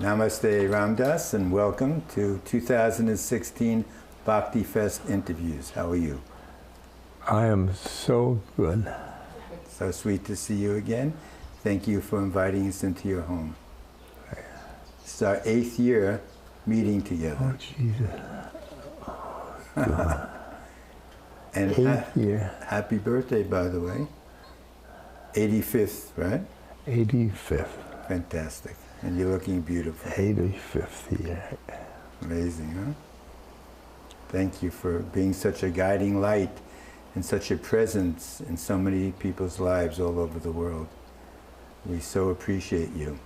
Namaste, Ramdas, and welcome to 2016 Bhakti Fest interviews. How are you? I am so good. So sweet to see you again. Thank you for inviting us into your home. It's our 8th year meeting together. Oh, Jesus. And 8th year. Happy birthday, by the way. 85th, right? 85th. Fantastic. And you're looking beautiful. 85th year. Amazing, huh? Thank you for being such a guiding light and such a presence in so many people's lives all over the world. We so appreciate you.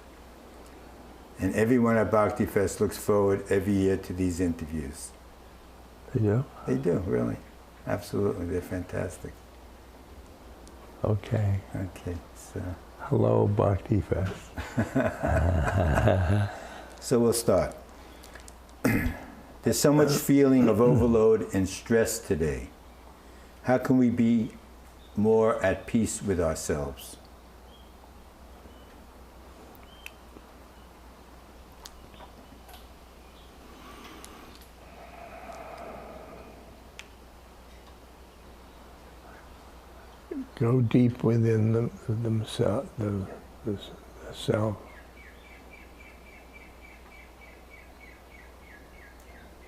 And everyone at Bhakti Fest looks forward every year to these interviews. They do? They do, really. Absolutely, they're fantastic. Okay. Okay, so. Hello, Bhakti Fest. So we'll start. There's so much feeling of overload and stress today. How can we be more at peace with ourselves? Go deep within the self.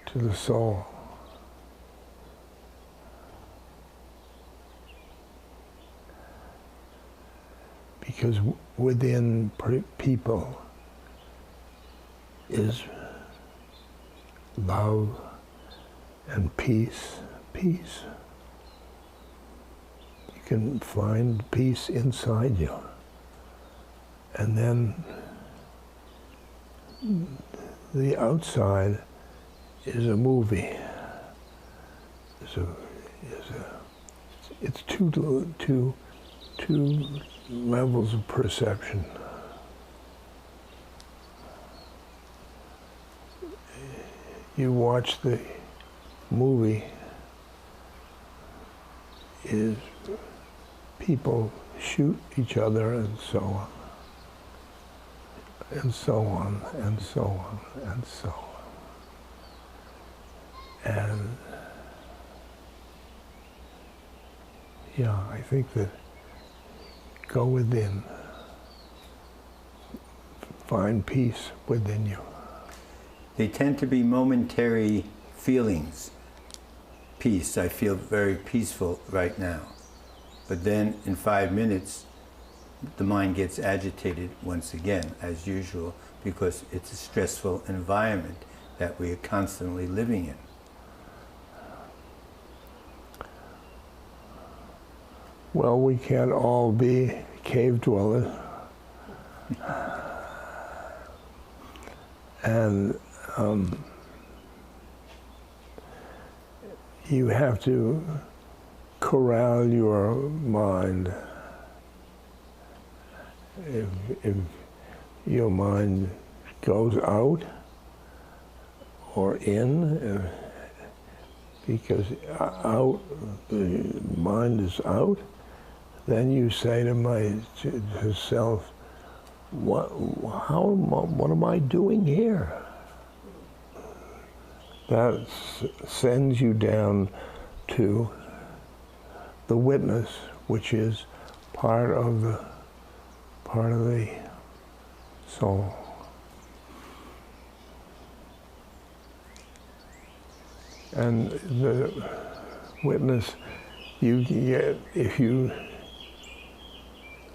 To the soul. Because within people is love and peace. Peace. You can find peace inside you. And then the outside is a movie. It's two levels of perception. You watch the movie, is people shoot each other and so on, and so on, and so on, and so on. And yeah, I think that go within, find peace within you. They tend to be momentary feelings. Peace, I feel very peaceful right now. But then in 5 minutes, the mind gets agitated once again, as usual, because it's a stressful environment that we are constantly living in. Well, we can't all be cave dwellers. And you have to corral your mind. If your mind goes out or in, because out, the mind is out, then you say to yourself, what am I doing here? That sends you down to the witness, which is part of the soul. And the witness, you get, if you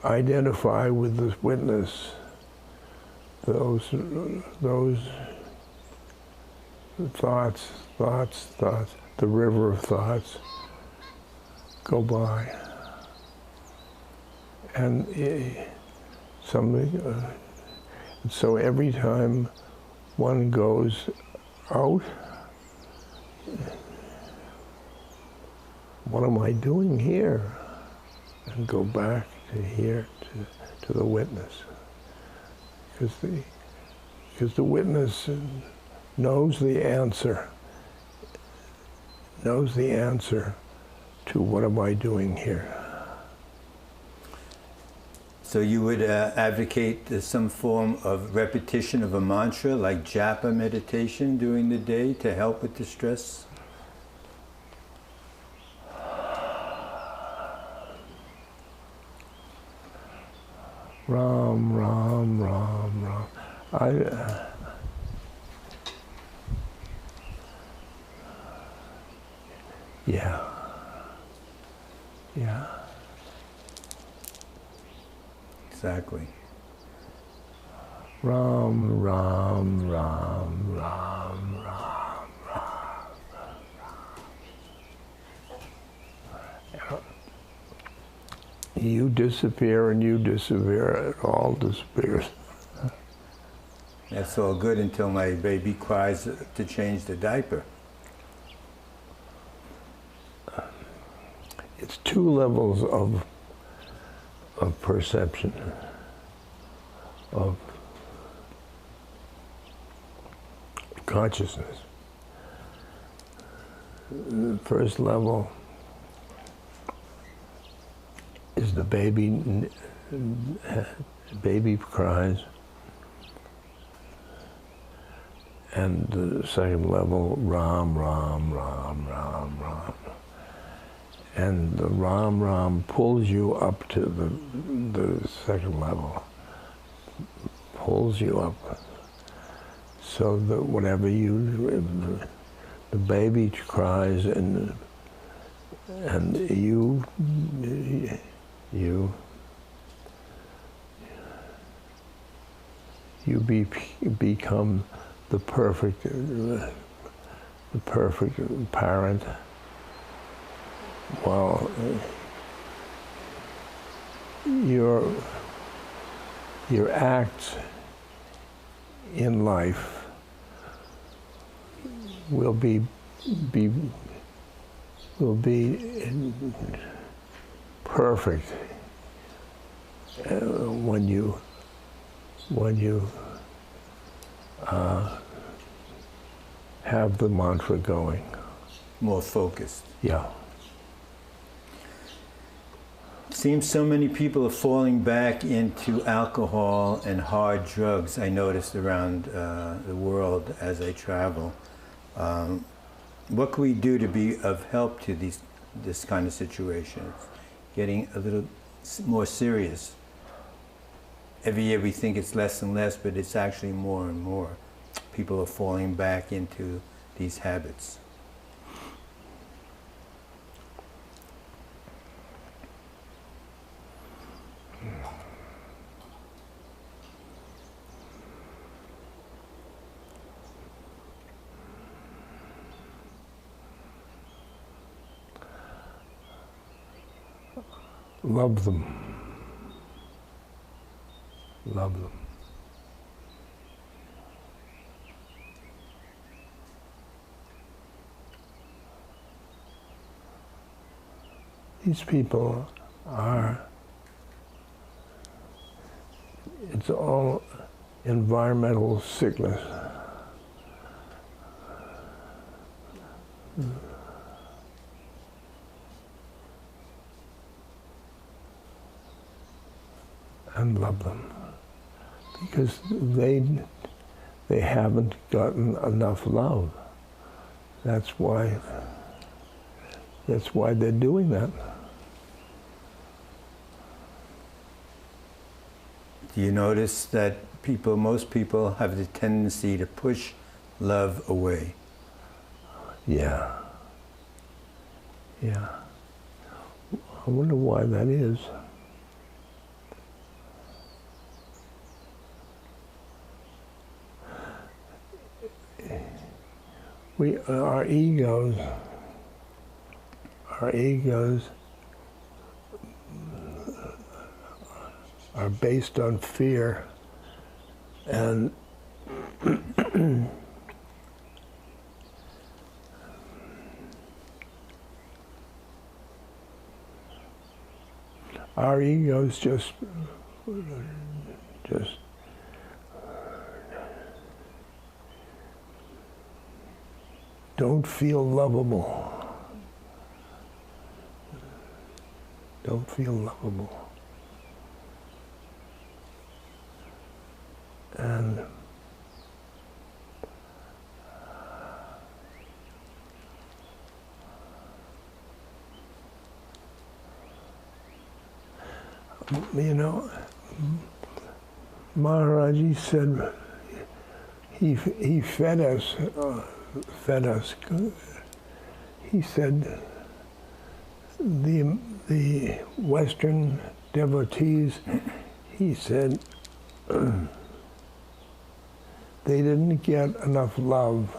identify with the witness, those thoughts, the river of thoughts go by. And so every time one goes out, what am I doing here? And go back to here, to the witness. Because the witness knows the answer to what am I doing here. So you would advocate some form of repetition of a mantra, like japa meditation during the day to help with the stress? Ram, Ram, Ram, Ram. Yeah. Yeah. Exactly. Ram, Ram, Ram, Ram, Ram, Ram. You disappear and you disappear, it all disappears. That's all good until my baby cries to change the diaper. It's two levels of perception, of consciousness. The first level is the baby cries, and the second level, Ram, Ram, Ram, Ram, Ram. And the Ram Ram pulls you up to the second level, pulls you up, so that whatever the baby cries and you become the perfect parent. Well, your acts in life will be perfect when you have the mantra going. More focused. Yeah. Seems so many people are falling back into alcohol and hard drugs, I noticed around the world as I travel. What can we do to be of help to this kind of situation? Getting a little more serious. Every year we think it's less and less, but it's actually more and more. People are falling back into these habits. Love them. Love them. These people it's all environmental sickness. And love them, because they haven't gotten enough love. That's why they're doing that. Do you notice that most people have the tendency to push love away? Yeah. Yeah. I wonder why that is. Our egos are based on fear, and our egos just don't feel lovable. Don't feel lovable. And you know, Maharaji said he fed us. He said the Western devotees, he said, they didn't get enough love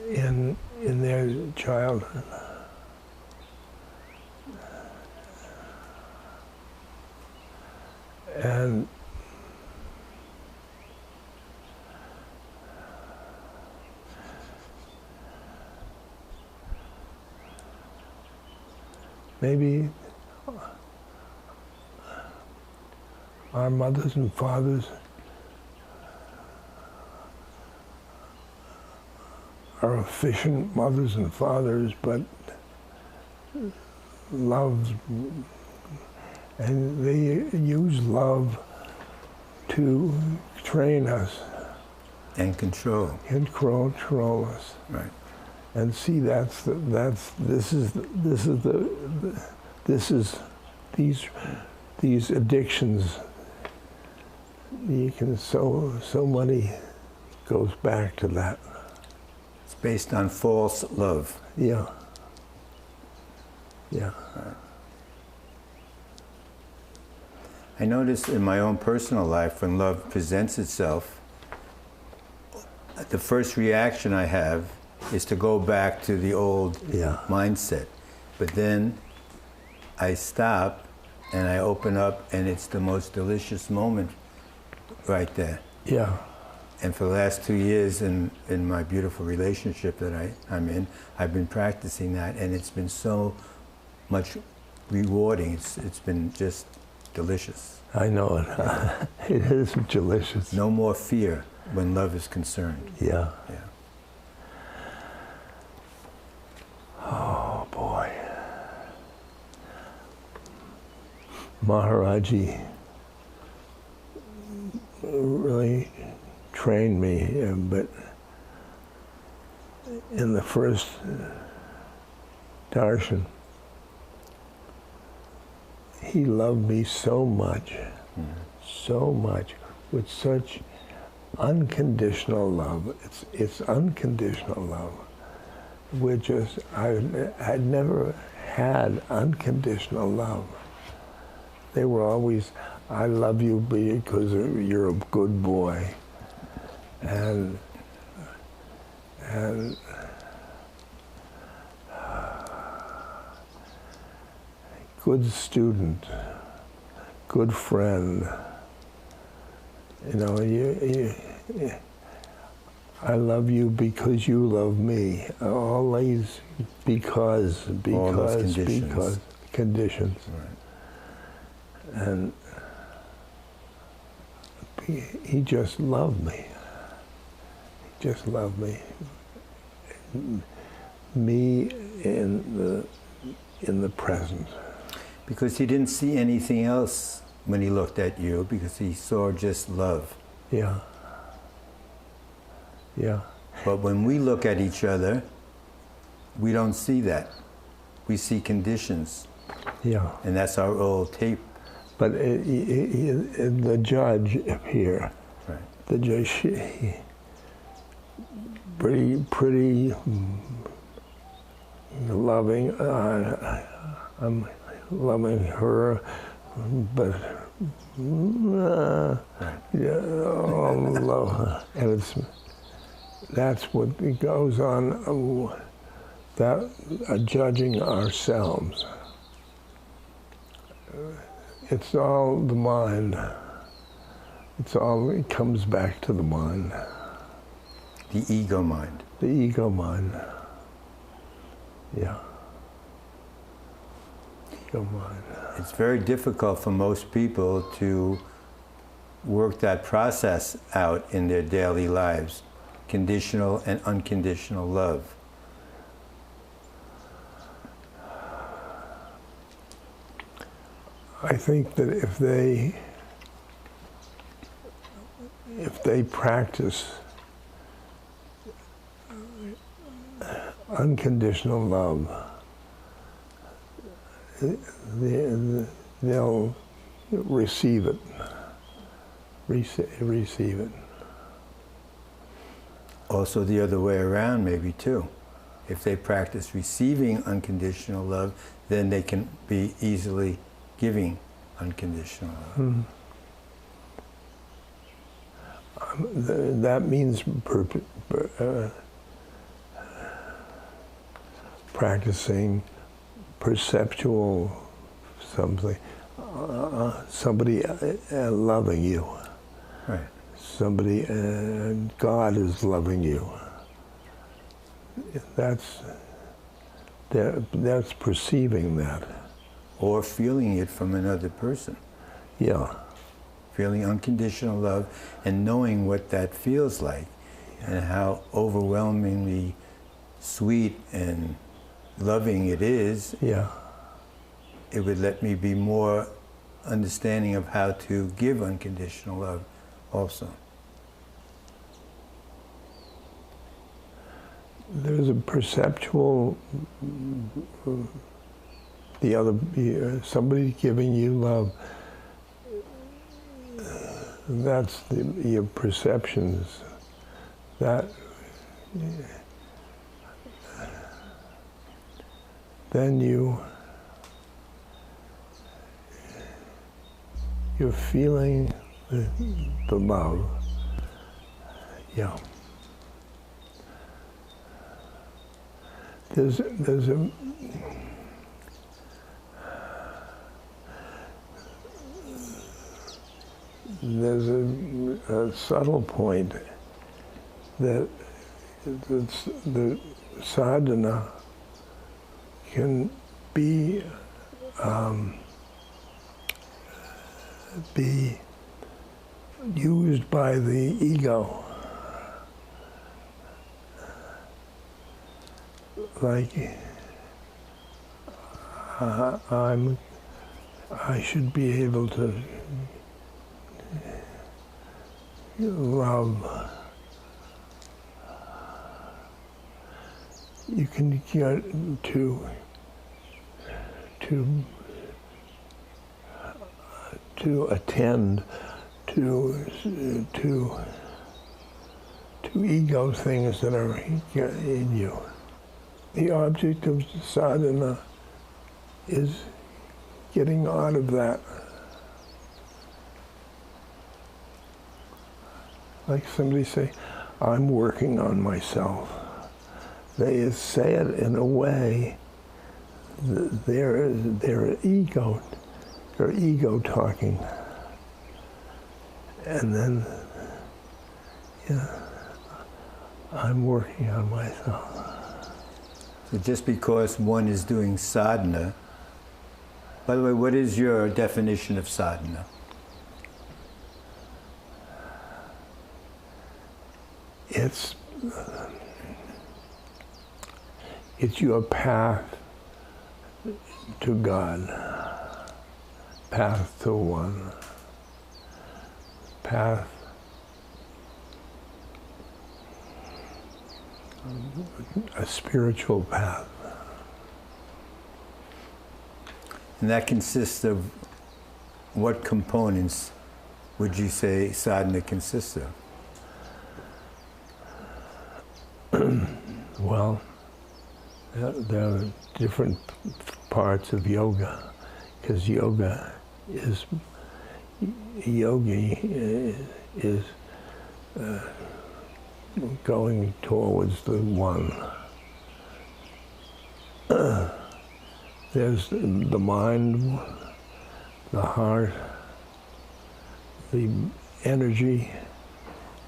in their childhood. And maybe our mothers and fathers are efficient mothers and fathers, but love, and they use love to train us and control us. Right. And see, these addictions. You can so many goes back to that. It's based on false love. Yeah. Yeah. I notice in my own personal life, when love presents itself, the first reaction I have is to go back to the old mindset. But then I stop and I open up, and it's the most delicious moment right there. Yeah. And for the last 2 years in my beautiful relationship that I'm in, I've been practicing that, and it's been so much rewarding. It's been just delicious. I know it. It is delicious. No more fear when love is concerned. Yeah. Yeah. Oh boy. Maharaji really trained me, but in the first darshan, he loved me so much, with such unconditional love. It's unconditional love. I'd never had unconditional love. They were always, I love you because you're a good boy. And good student, good friend. You know, I love you because you love me. All these because conditions. Right. And he just loved me. He just loved me. Me in the present. Because he didn't see anything else when he looked at you, because he saw just love. Yeah. Yeah. But when we look at each other, we don't see that. We see conditions. Yeah. And that's our old tape. But the judge here, right. The judge, pretty loving. I'm loving her, but love her. And that's what goes on. Judging ourselves. It's all the mind. It comes back to the mind. The ego mind. The ego mind. Yeah. Ego mind. It's very difficult for most people to work that process out in their daily lives. Conditional and unconditional love. I think that if they if they practice unconditional love, they'll receive it. Receive it. Also the other way around maybe too. If they practice receiving unconditional love, then they can be easily giving unconditional love. That means practicing perceptual something, somebody loving you. Right. Somebody, God is loving you. That's perceiving that. Or feeling it from another person. Yeah. Feeling unconditional love and knowing what that feels like and how overwhelmingly sweet and loving it is. Yeah. It would let me be more understanding of how to give unconditional love also. There's a perceptual, somebody giving you love. That's your perceptions. That then you're feeling the love. Yeah. There's a subtle point that the sadhana can be used by the ego. Like, I should be able to love. You can get to attend to ego things that are in you. The object of sadhana is getting out of that. Like somebody say, I'm working on myself. They say it in a way that they're ego talking. And then, yeah, I'm working on myself. So just because one is doing sadhana, by the way, what is your definition of sadhana? It's your path to God, path to one, path a spiritual path. And that consists of what components would you say sadhana consists of? Well, there are different parts of yoga, because yogi is going towards the one. There's the mind, the heart, the energy,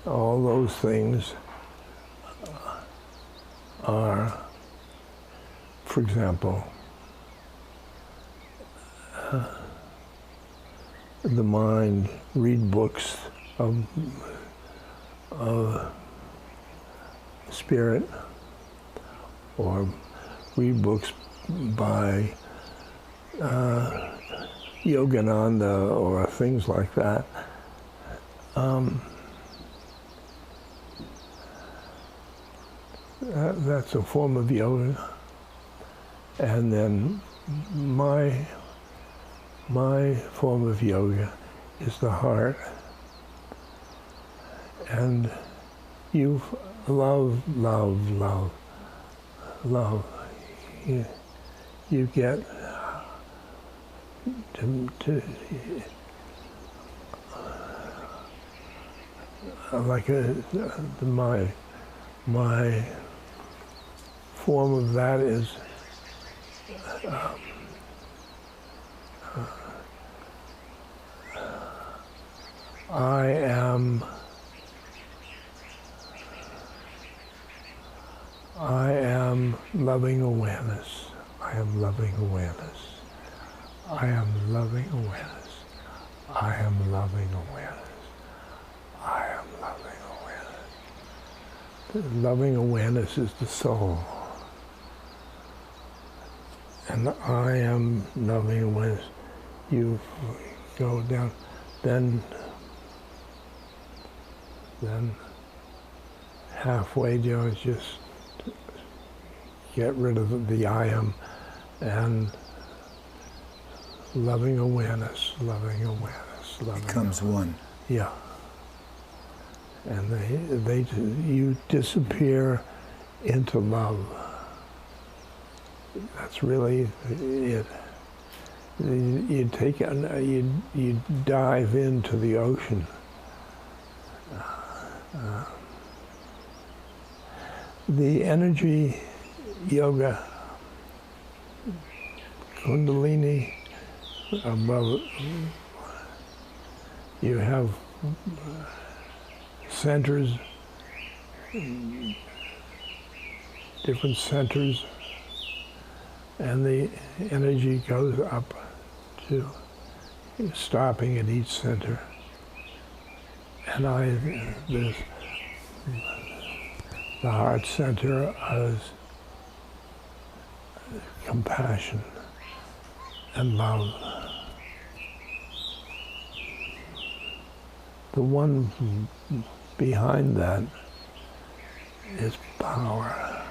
all those things are, for example, the mind, read books of spirit, or read books by Yogananda or things like that. That's a form of yoga. And then my form of yoga is the heart. And you love. You get to like my form of that is I am loving awareness. I am loving awareness. I am loving awareness. I am loving awareness. I am loving awareness. The loving awareness is the soul. And I am loving awareness. You go down, then halfway down, just get rid of the I am and loving awareness, loving awareness, loving becomes awareness. one. Yeah. And you disappear into love. That's really it. You take you dive into the ocean. The energy yoga, Kundalini, above, you have centers, different centers, and the energy goes up to stopping at each center. And there's the heart center is compassion and love. The one behind that is power.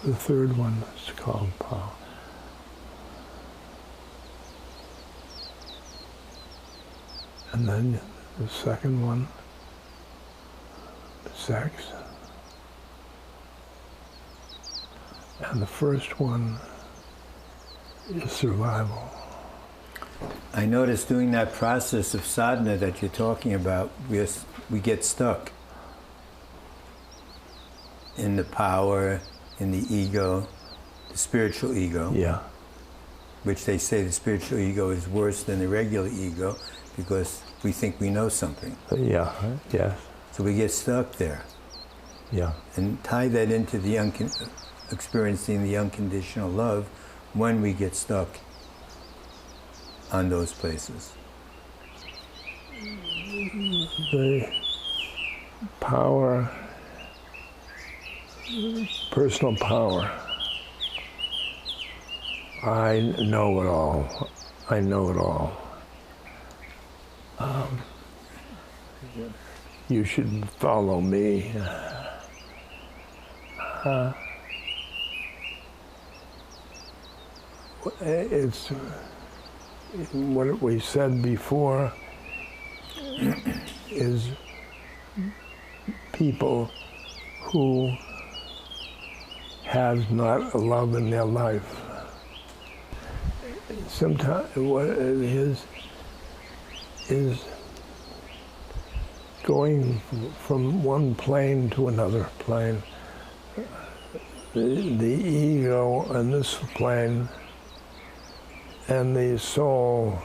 The third one is called power. And then the second one, sex. And the first one is survival. I noticed doing that process of sadhana that you're talking about, we get stuck in the power, in the ego, the spiritual ego. Yeah. Which they say the spiritual ego is worse than the regular ego because we think we know something. Yeah, yes. So we get stuck there. Yeah. And tie that into the experiencing the unconditional love when we get stuck on those places. The power, personal power. I know it all. I know it all. You should follow me. It's what we said before is people who have not a love in their life. Sometimes what it is going from one plane to another plane. The ego on this plane and the soul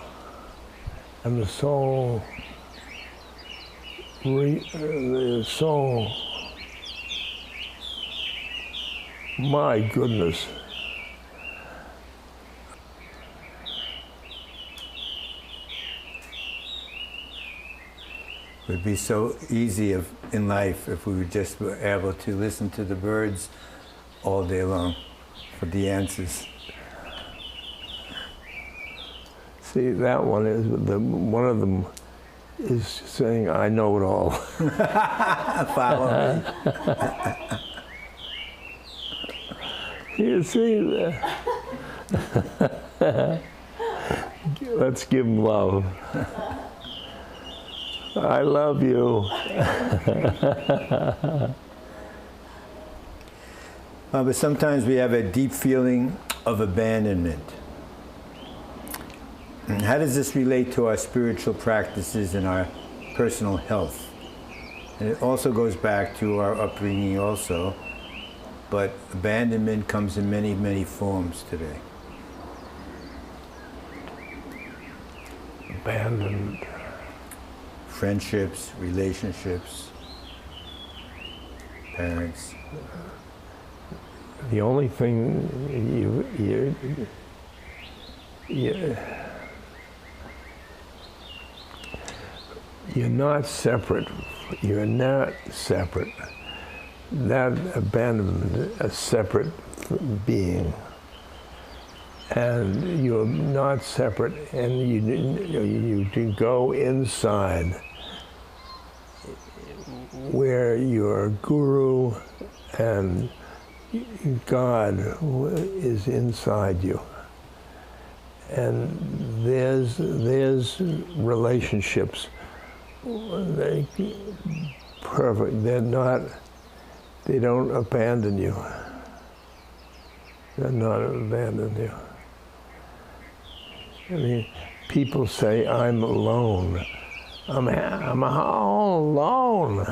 my goodness. It would be so easy in life if we were just able to listen to the birds all day long for the answers. See, that one is one of them is saying, I know it all. Follow me. You see that? Let's give him love. I love you. But sometimes we have a deep feeling of abandonment. And how does this relate to our spiritual practices and our personal health? And it also goes back to our upbringing also, but abandonment comes in many, many forms today. Abandoned. Friendships, relationships, parents. The only thing you're not separate. You're not separate. That abandonment, a separate being, and you're not separate. And you can go inside, where your guru and God is inside you. And there's relationships, they're perfect. They don't abandon you. They're not abandon you. I mean, people say, I'm alone. I'm all alone.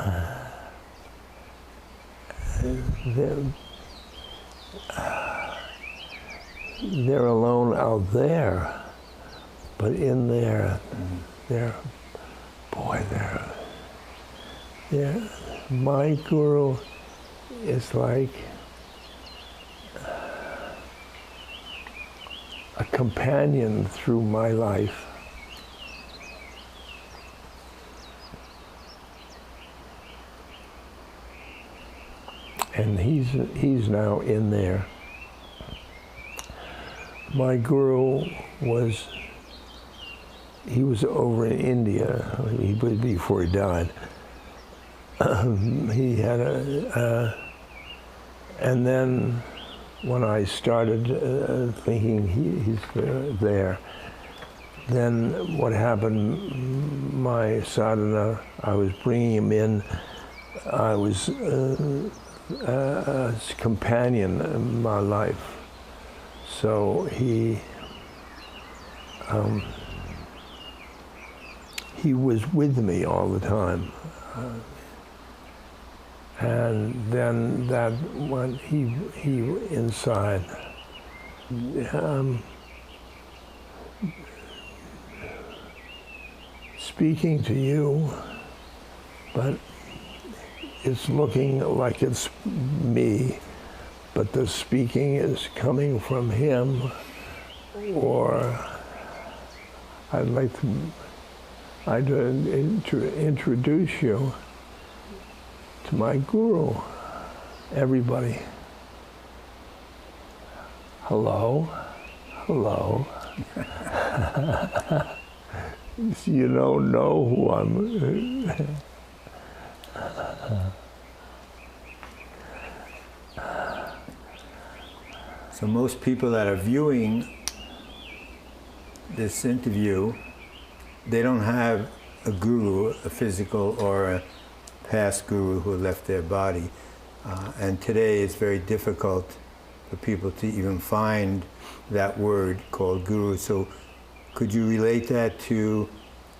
They're alone out there, but in there, my guru is like a companion through my life. And he's now in there. My guru was over in India. He was before he died. He had and then when I started thinking he's there, then what happened, my sadhana, I was bringing him in, I was a companion in my life. So he was with me all the time. And then that when he inside, speaking to you, but it's looking like it's me, but the speaking is coming from him, or I'd like to introduce you to my guru. Everybody. Hello, hello. You don't know who I'm. So most people that are viewing this interview, they don't have a guru, a physical or a past guru who left their body. And today it's very difficult for people to even find that word called guru. So could you relate that to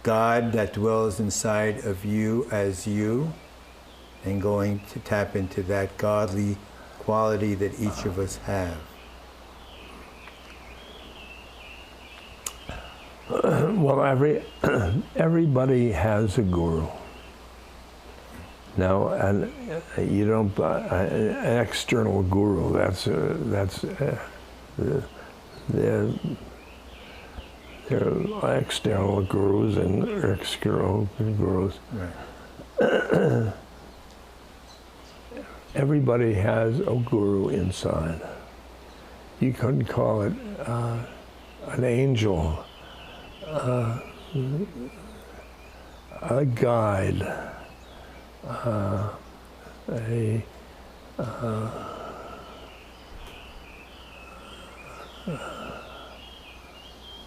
God that dwells inside of you as you, and going to tap into that godly quality that each of us have? Well, everybody has a guru. Now, and you don't an external guru. There are external gurus and external gurus. Right. Everybody has a guru inside. You couldn't call it an angel. a guide,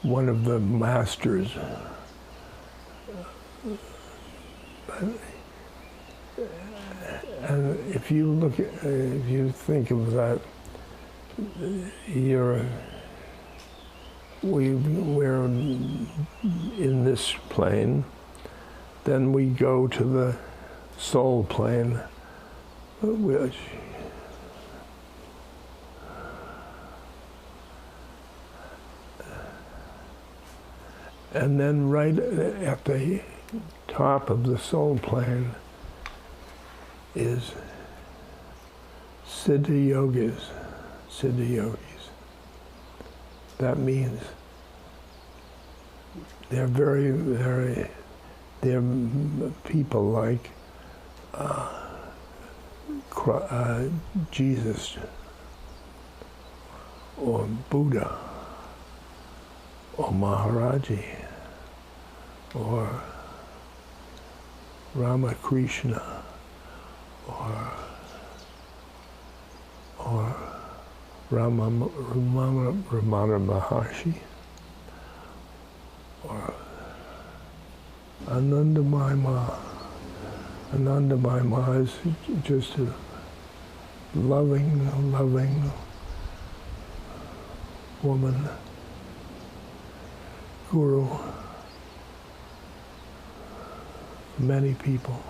one of the masters. And if you look at, if you think of that, we're in this plane, then we go to the soul plane, which and then right at the top of the soul plane is Siddha yogis. That means they're they're people like Jesus or Buddha or Maharaji or Ramakrishna or Ramana Maharshi or Anandamayi Ma. Anandamayi Ma is just a loving woman, guru, many people.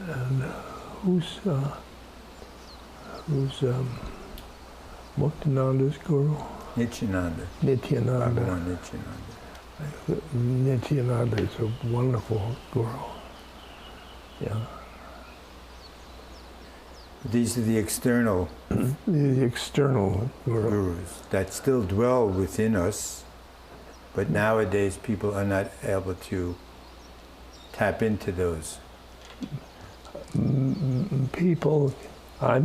And who's Muktananda's guru? Nityananda. Nityananda. Nityananda is a wonderful guru. Yeah. These are the external the external gurus that still dwell within us, but nowadays people are not able to tap into those. People, I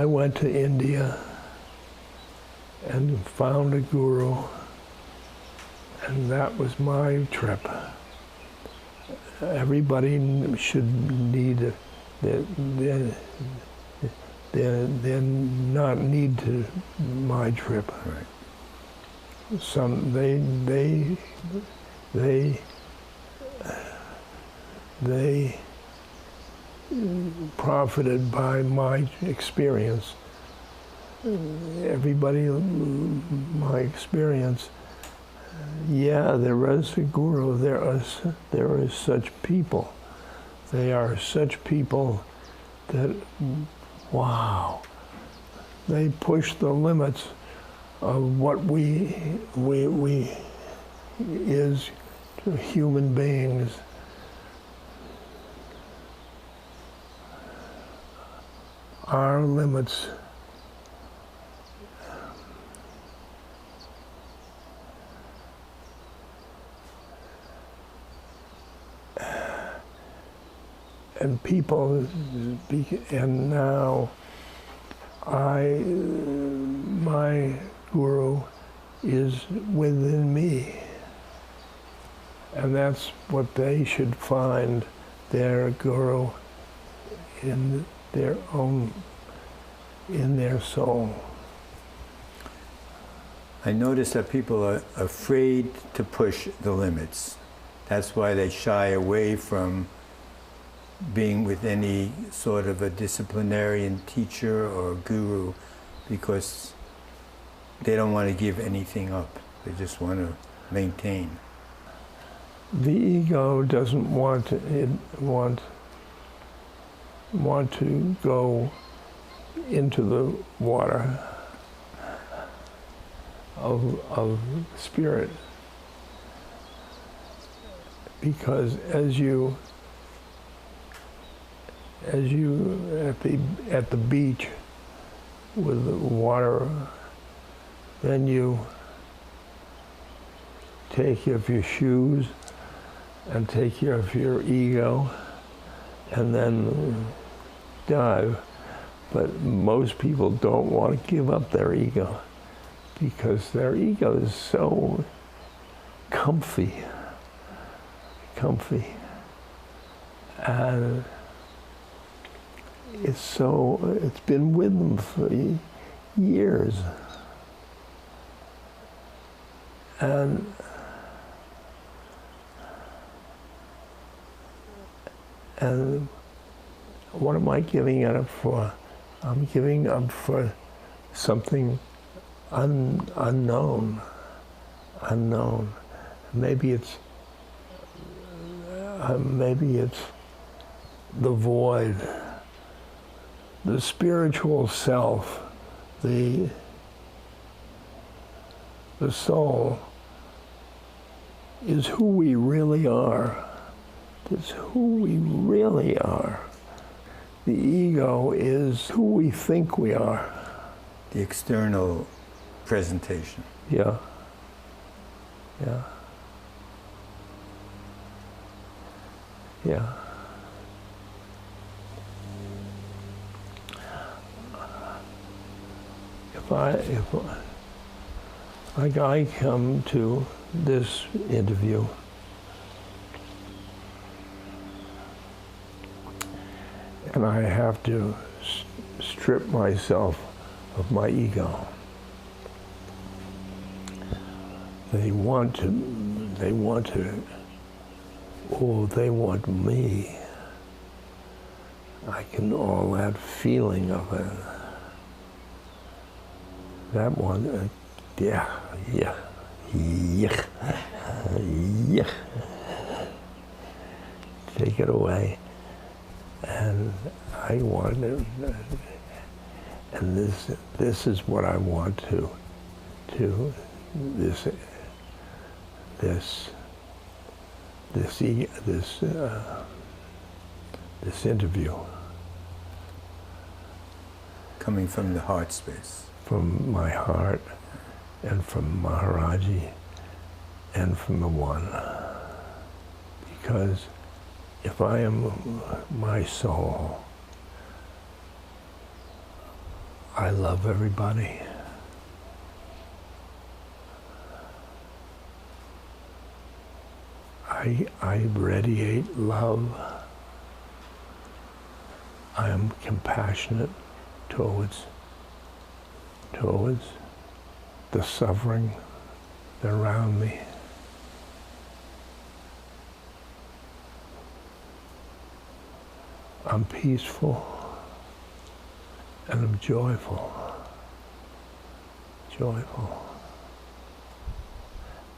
went to India and found a guru, and that was my trip. Everybody should need they're not need to my trip. Right. Some they profited by my experience. Everybody, my experience. Yeah, there is a guru. There is such people. They are such people that, wow, they push the limits of what we is human beings. Our limits. And people speak, and now my guru is within me. And that's what they should find, their guru in their own, in their soul. I notice that people are afraid to push the limits. That's why they shy away from being with any sort of a disciplinarian teacher or guru, because they don't want to give anything up. They just want to maintain. The ego doesn't want to go into the water of spirit, because as you at the beach with the water, then you take off your shoes and take care of your ego, and then dive. But most people don't want to give up their ego because their ego is so comfy. And it's been with them for years. And what am I giving it up for? I'm giving up for something unknown. Maybe it's the void, the spiritual self, the soul is who we really are. It's who we really are. The ego is who we think we are. The external presentation. Yeah. If I come to this interview and I have to strip myself of my ego. They want me. I can, all that feeling of it. That one, yeah. Take it away. And I want to, and this is what I want to this interview. Coming from the heart space. From my heart, and from Maharaji, and from the One. Because if I am my soul, I love everybody. I radiate love. I am compassionate towards the suffering around me. I'm peaceful and I'm joyful.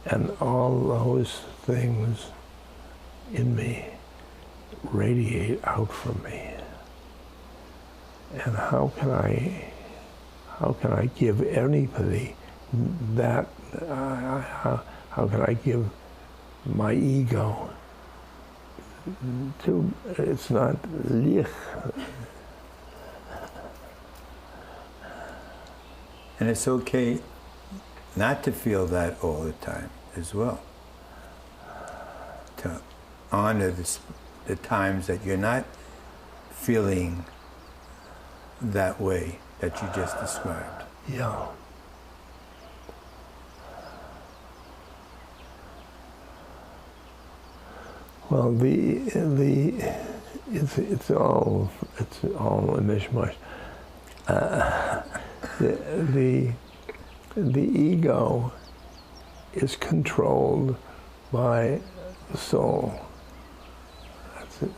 And all those things in me radiate out from me. And how can I give anybody that? How can I give my ego to? It's not lich. And it's okay not to feel that all the time as well. To honor the times that you're not feeling that way that you just described. Yeah. Well, it's all a mishmash. The ego is controlled by the soul.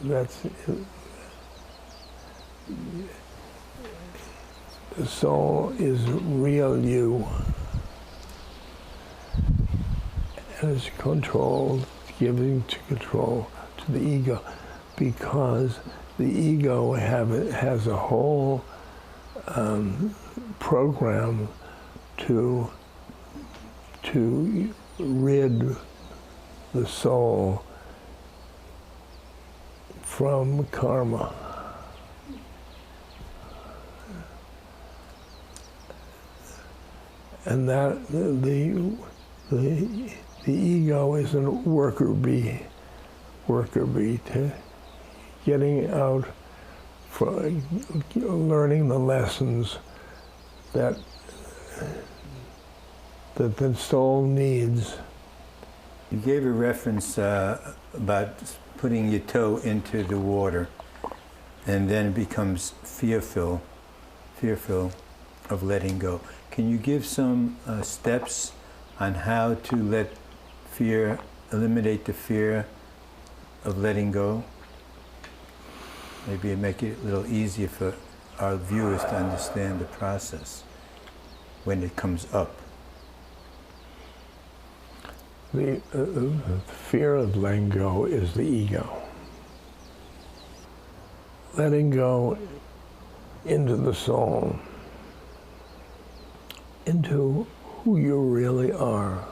That's it. The soul is real you, and is controlled, giving to control to the ego, because the ego has a whole program to rid the soul from karma. And that the ego is a worker bee to getting out, for learning the lessons that the soul needs. You gave a reference about putting your toe into the water, and then it becomes fearful of letting go. Can you give some steps on how to eliminate the fear of letting go? Maybe it'd make it a little easier for our viewers to understand the process when it comes up. The fear of letting go is the ego. Letting go into the soul, into who you really are.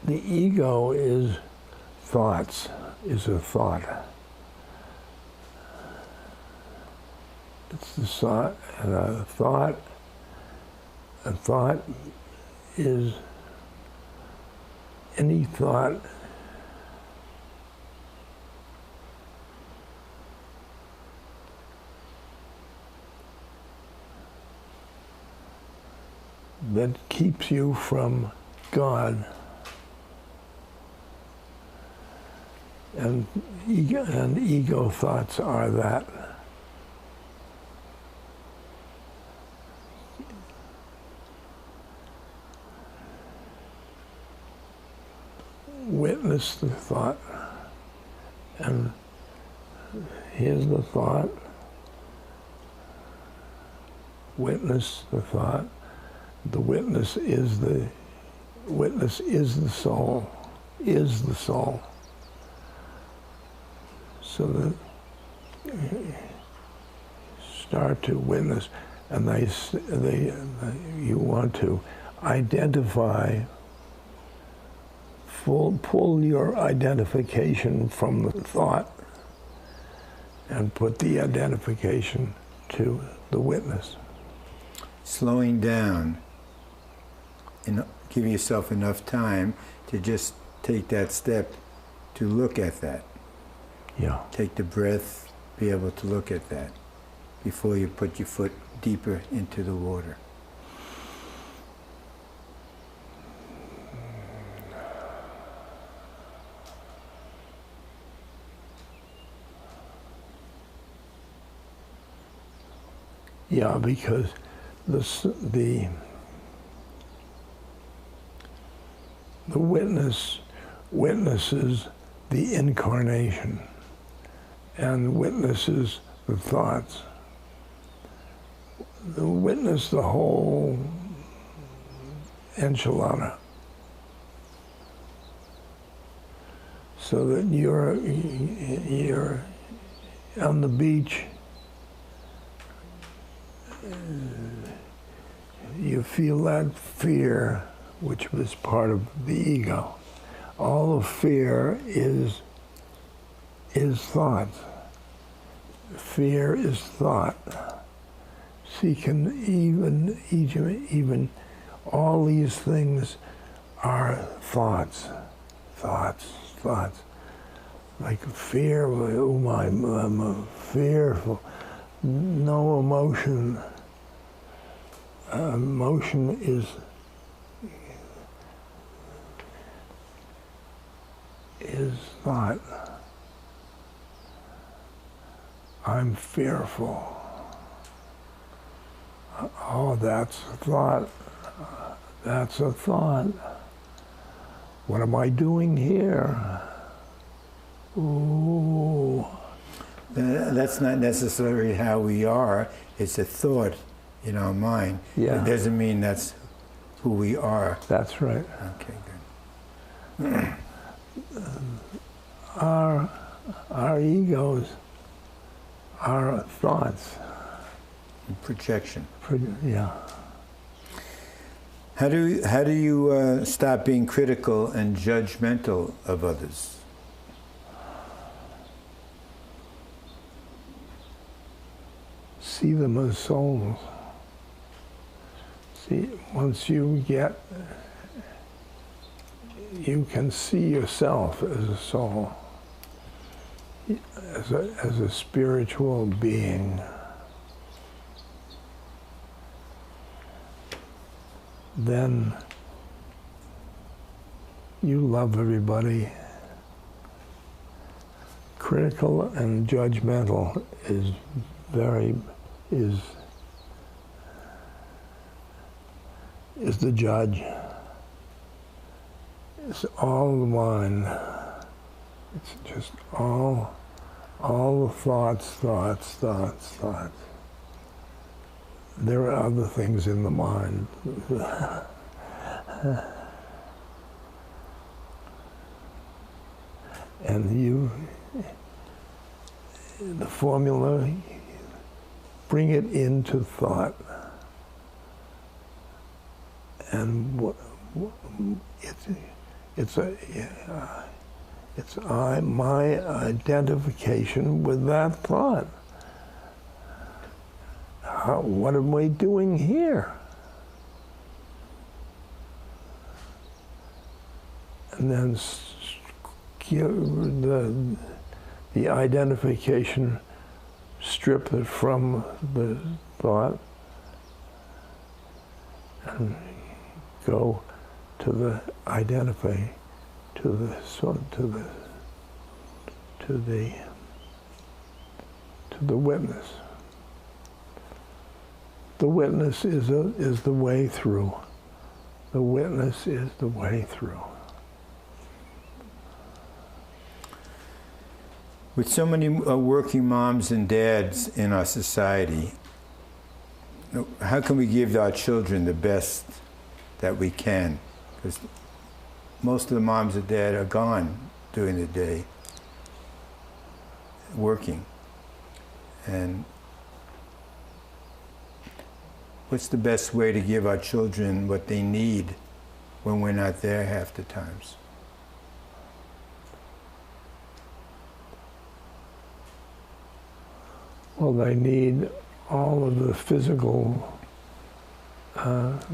The ego is thoughts, is a thought. It's the thought, and a thought is any thought that keeps you from God. And ego thoughts are that. Witness the thought, and here's the thought. Witness the thought. The witness is the soul, is the soul. So that start to witness, and you want to identify, pull your identification from the thought and put the identification to the witness. Slowing down and giving yourself enough time to just take that step to look at that. Yeah. Take the breath, be able to look at that before you put your foot deeper into the water. Yeah, because the witness witnesses the incarnation and witnesses the thoughts. Witness the whole enchilada, so that you're on the beach. You feel that fear, which was part of the ego. All of fear is thought. Fear is thought. So you can even all these things are thoughts. Like fear, oh I'm fearful. No emotion. Emotion is thought. I'm fearful. Oh, that's a thought. That's a thought. What am I doing here? Ooh. That's not necessarily how we are. It's a thought in our mind. Yeah. It doesn't mean that's who we are. That's right. Okay, good. our egos are thoughts. Projection. Yeah. How do you stop being critical and judgmental of others? See them as souls. See, once you can see yourself as a soul, as a spiritual being. Then you love everybody. Critical and judgmental is the judge. It's all the mind. It's just all the thoughts. There are other things in the mind. And the formula, bring it into thought. And my identification with that thought. What am I doing here? And then the identification, strip it from the thought and go to the witness. The witness is the way through. The witness is the way through. With so many working moms and dads in our society, how can we give our children the best that we can? Because most of the moms and dads are gone during the day, working. And what's the best way to give our children what they need when we're not there half the times? Well, they need all of the physical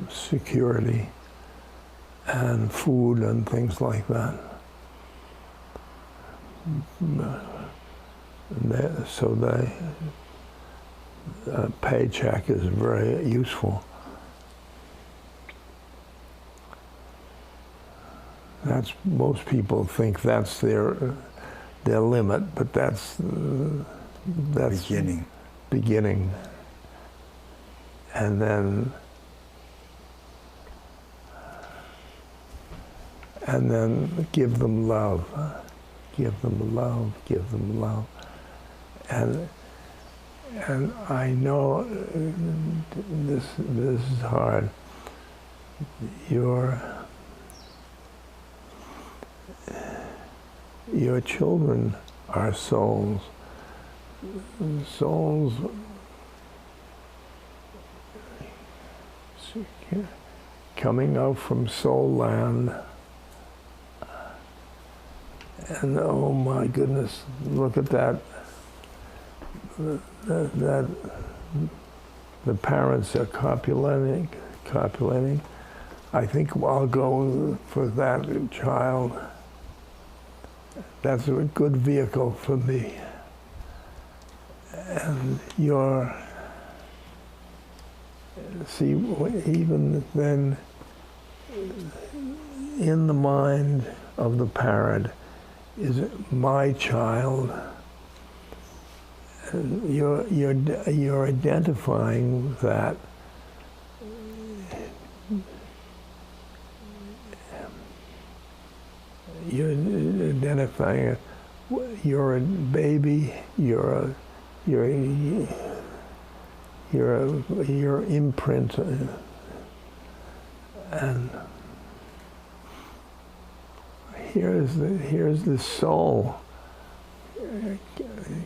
security and food and things like that. A paycheck is very useful. Most people think that's their limit, but that's beginning. And then give them love. And I know this is hard. Your children are souls. Souls coming out from soul land. And oh my goodness, look at that. The parents are copulating. I think I'll go for that child. That's a good vehicle for me. And even then, in the mind of the parent, is my child. You're identifying that. You're identifying it. You're a baby. You're imprint, and here's the soul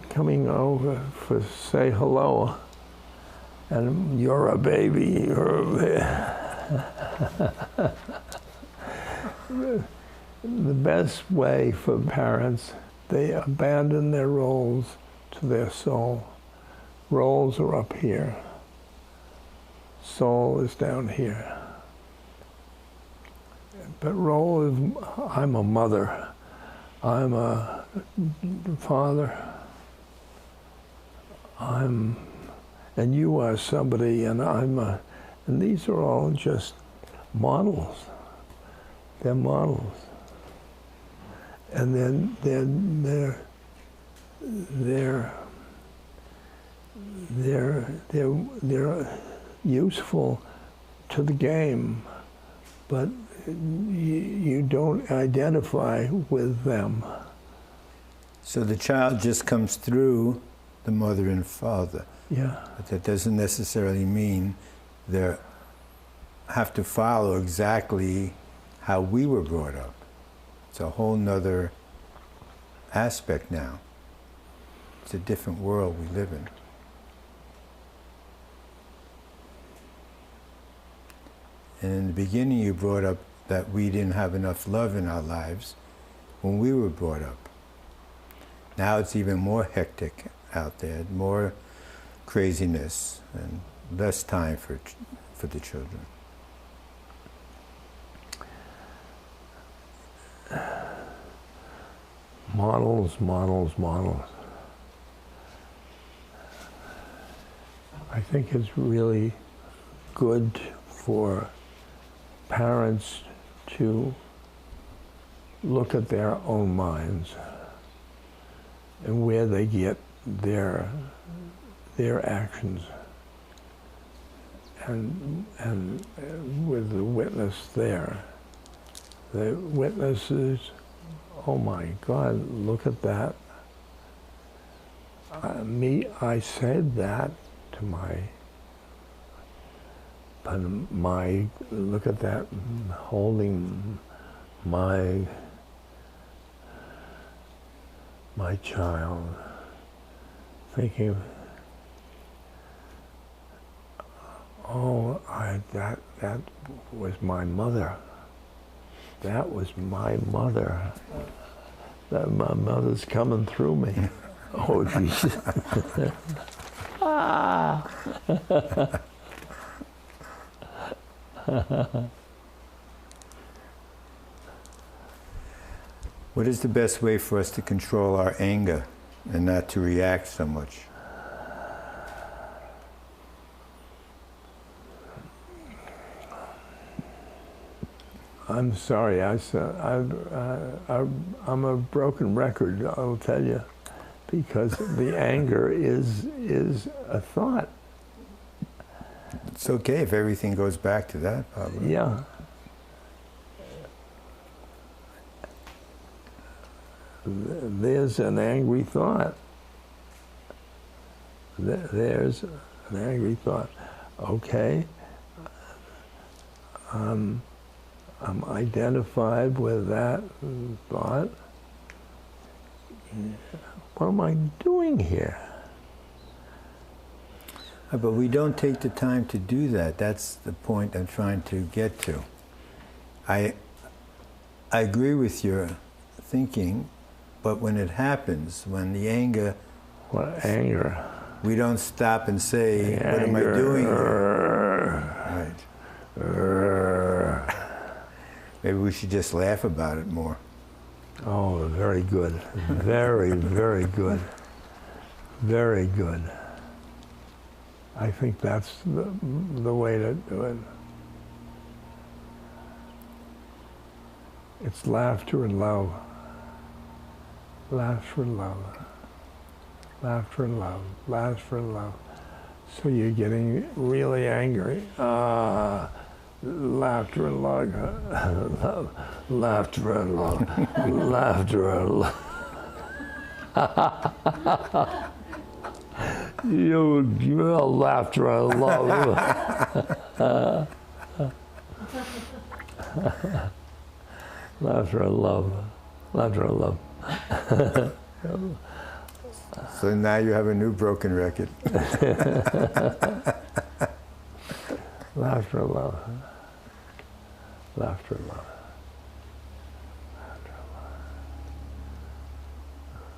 coming over for say hello, and you're a baby, you're a baby. The best way for parents, they abandon their roles to their soul. Roles are up here. Soul is down here. But role is, I'm a mother, I'm a father, and you are somebody, and and these are all just models. They're models. And then they're useful to the game, but you don't identify with them. So the child just comes through the mother and father. Yeah. But that doesn't necessarily mean they have to follow exactly how we were brought up. It's a whole nother aspect now. It's a different world we live in. And in the beginning you brought up that we didn't have enough love in our lives when we were brought up. Now it's even more hectic out there, more craziness and less time for the children. Models, models, models. I think it's really good for parents to look at their own minds and where they get their actions, and with the witness there. The witness is, oh my God, look at that. I said that to look at that, holding my child, thinking, oh, that was my mother. That was my mother. That my mother's coming through me. Oh, Jesus. Ah. What is the best way for us to control our anger and not to react so much? I'm sorry, I'm a broken record, I'll tell you, because the anger is a thought. It's okay if everything goes back to that, probably. Yeah. There's an angry thought. There's an angry thought. Okay. I'm identified with that thought. What am I doing here? But we don't take the time to do that. That's the point I'm trying to get to. I agree with your thinking, but when it happens, when the anger... What anger? We don't stop and say, what am I doing here? Right. Maybe we should just laugh about it more. Oh, very good. Very, very good. Very good. I think that's the way to do it. It's laughter and love. Laughter and love. Laughter and love. Laughter and love. So you're getting really angry. Laughter and love. Laughter and love. Laughter and love. You're laughter and love. Laughter and love. Laughter and love. So now you have a new broken record. Laughter, love. Laughter, love.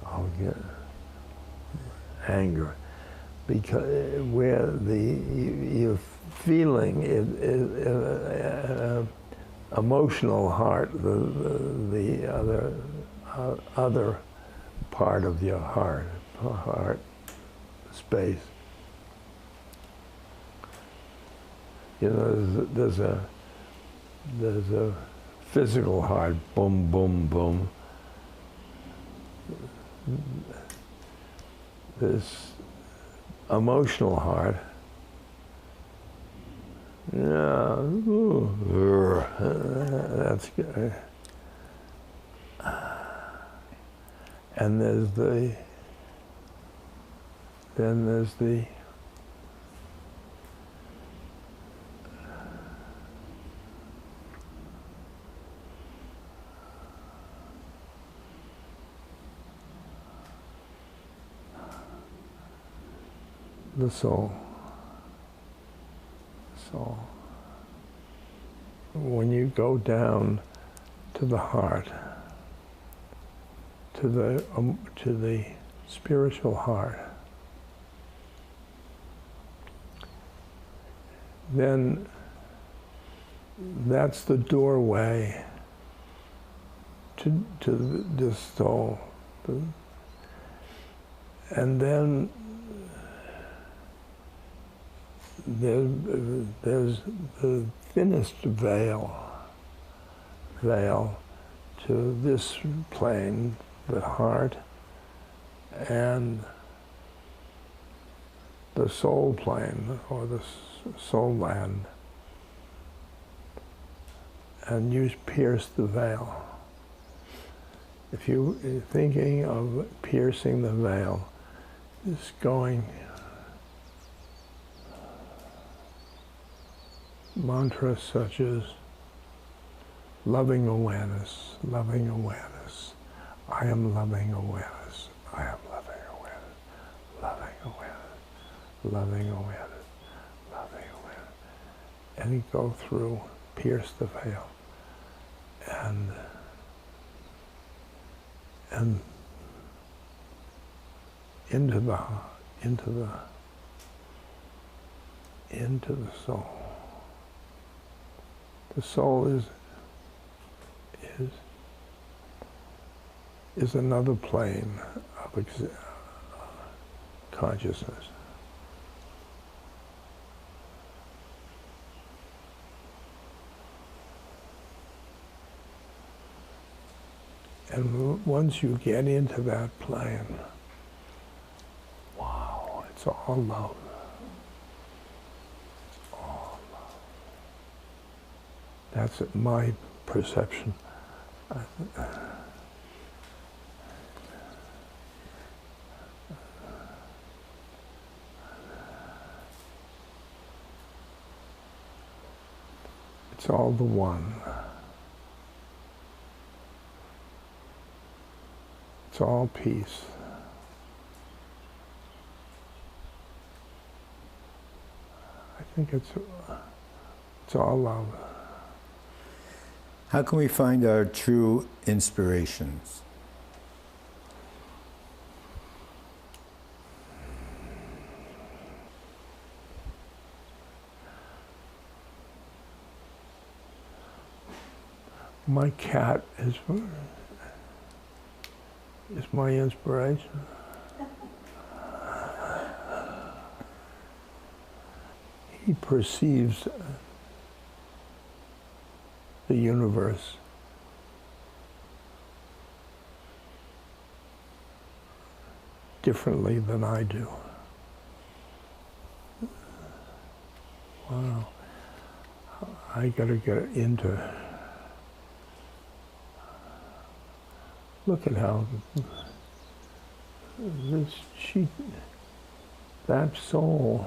I'll get anger, because where you're feeling emotional heart, the other part of your heart space. You know, there's a physical heart, boom, boom, boom. This emotional heart, yeah, that's good. And there's the soul. Soul. When you go down to the heart, to the spiritual heart, then that's the doorway to the soul. And then there's the thinnest veil to this plane, the heart, and the soul plane, or the soul land. And you pierce the veil. If you're thinking of piercing the veil, it's going mantras such as loving awareness, loving awareness, I am loving awareness, I am loving awareness, loving awareness, loving awareness, loving awareness. And you go through, pierce the veil, and into the soul. The soul is another plane of consciousness. And once you get into that plane, wow, it's all love. That's my perception. It's all the one. It's all peace. I think it's all love. How can we find our true inspirations? My cat is my inspiration. He perceives the universe differently than I do. Wow. I gotta get into. Look at how that soul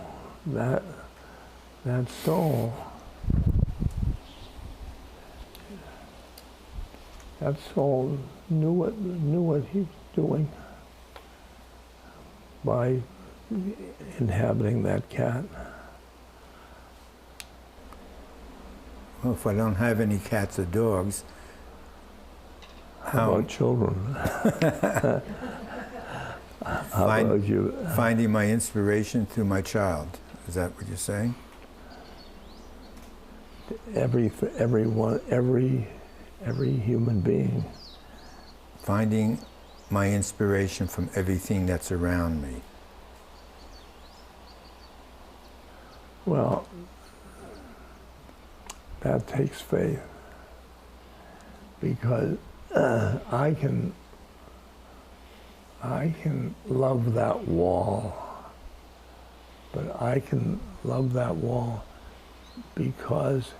knew what he's doing. by inhabiting that cat. Well, if I don't have any cats or dogs, How about children? How about you? Finding my inspiration through my child. Is that what you're saying? Every human being. Finding my inspiration from everything that's around me. Well, that takes faith, because I can love that wall, but I can love that wall because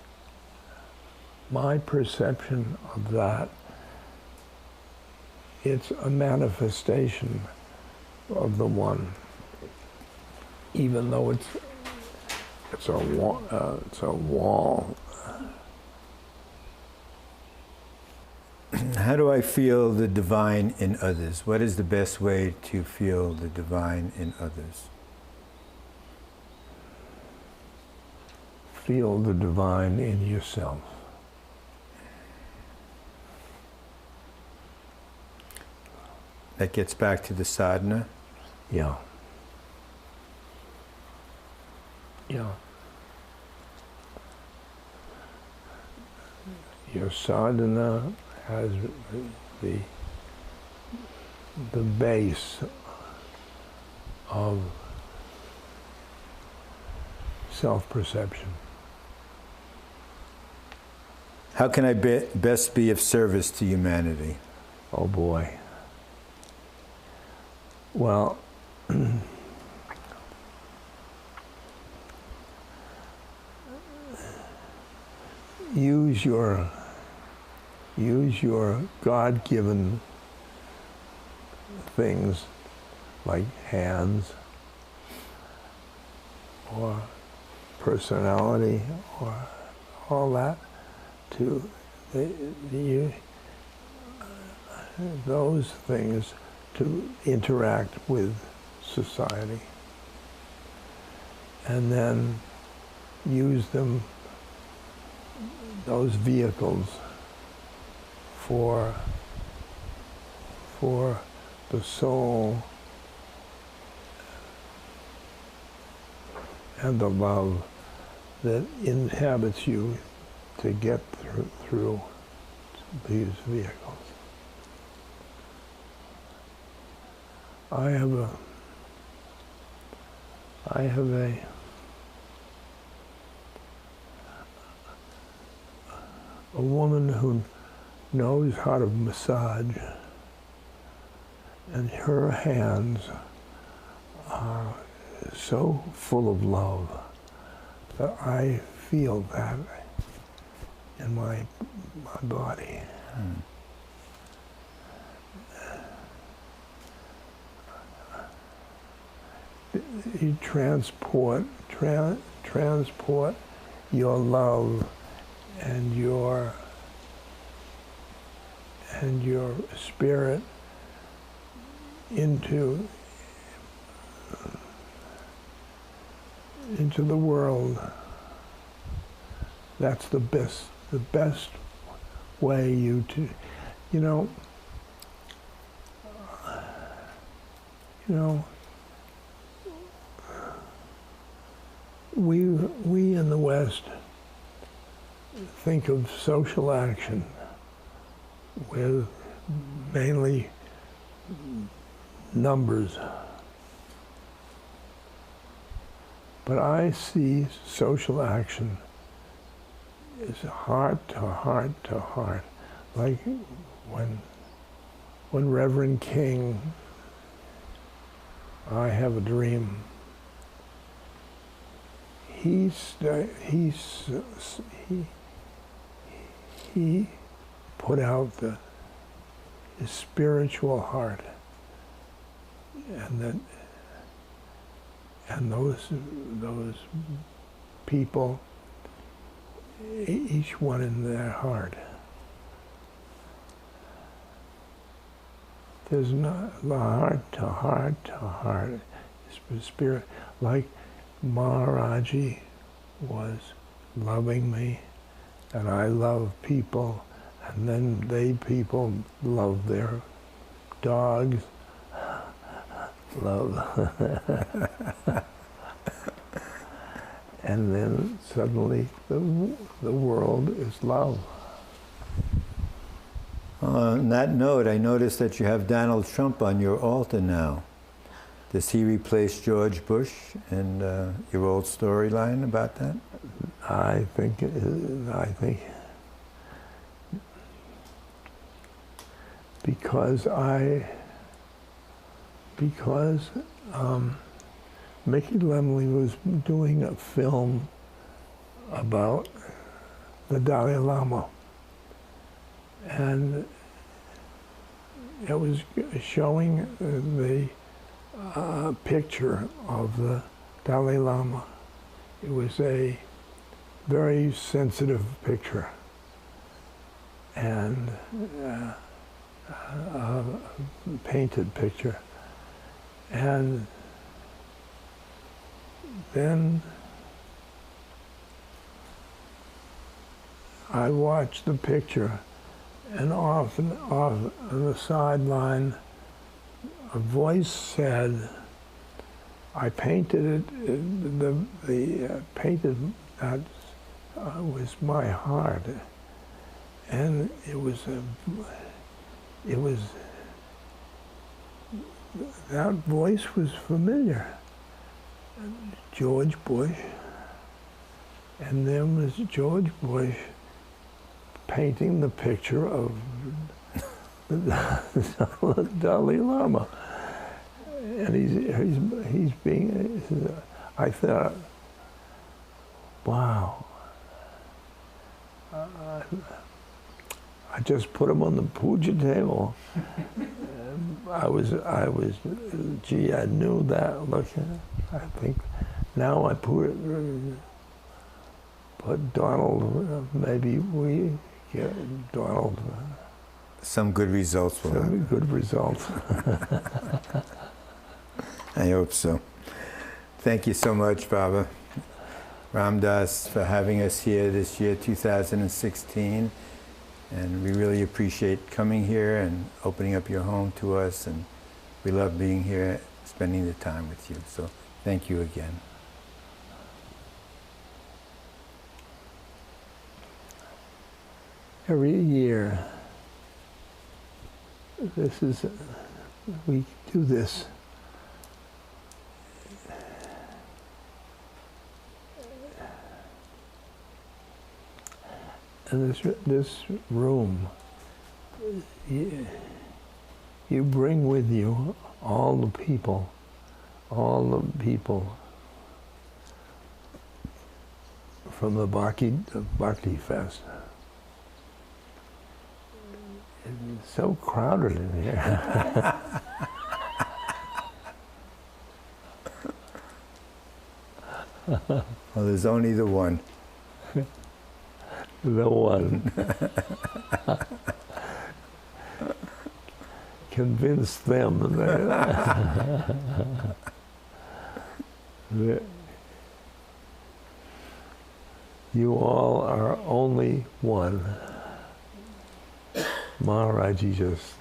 my perception of that, it's a manifestation of the one, even though it's a wall. How do I feel the divine in others? What is the best way to feel the divine in others? Feel the divine in yourself. That gets back to the sadhana? Yeah. Yeah. Your sadhana has the base of self-perception. How can I best be of service to humanity? Oh boy. Well, use your God-given things like hands or personality or all that to those things to interact with society, and then use them, those vehicles, for the soul and the love that inhabits you to get through these vehicles. I have a woman who knows how to massage, and her hands are so full of love that I feel that in my body. You transport your love and your spirit into the world. That's the best way you know, we in the West think of social action with mainly numbers. But I see social action as heart to heart to heart. Like when Reverend King, I Have a Dream, he put out his spiritual heart, and those people, each one in their heart. There's not the heart to heart to heart. spirit, like Maharaji was loving me, and I love people, and then people love their dogs, love, and then suddenly the world is love. On that note, I noticed that you have Donald Trump on your altar now. Does he replace George Bush and your old storyline about that? I think because Mickey Lemley was doing a film about the Dalai Lama, and it was showing the picture of the Dalai Lama. It was a very sensitive picture, and a painted picture. And then I watched the picture, and off on the sideline, a voice said, I painted it, the painted that was my heart. And it was that voice was familiar. George Bush, and then was George Bush painting the picture of the Dalai Lama, and he's being. I thought, wow. I just put him on the puja table. I was. Gee, I knew that. Look, I think now I put Donald. Maybe we get Donald. Some good results will happen. Good results. I hope so. Thank you so much, Baba Ram Dass, for having us here this year, 2016. And we really appreciate coming here and opening up your home to us. And we love being here, spending the time with you. So thank you again. Every year, we do this. And this room, you bring with you all the people from the Bhakti Fest. It's so crowded in here. Well, there's only the one. The one. Convince them that you all are only one. Maharaji just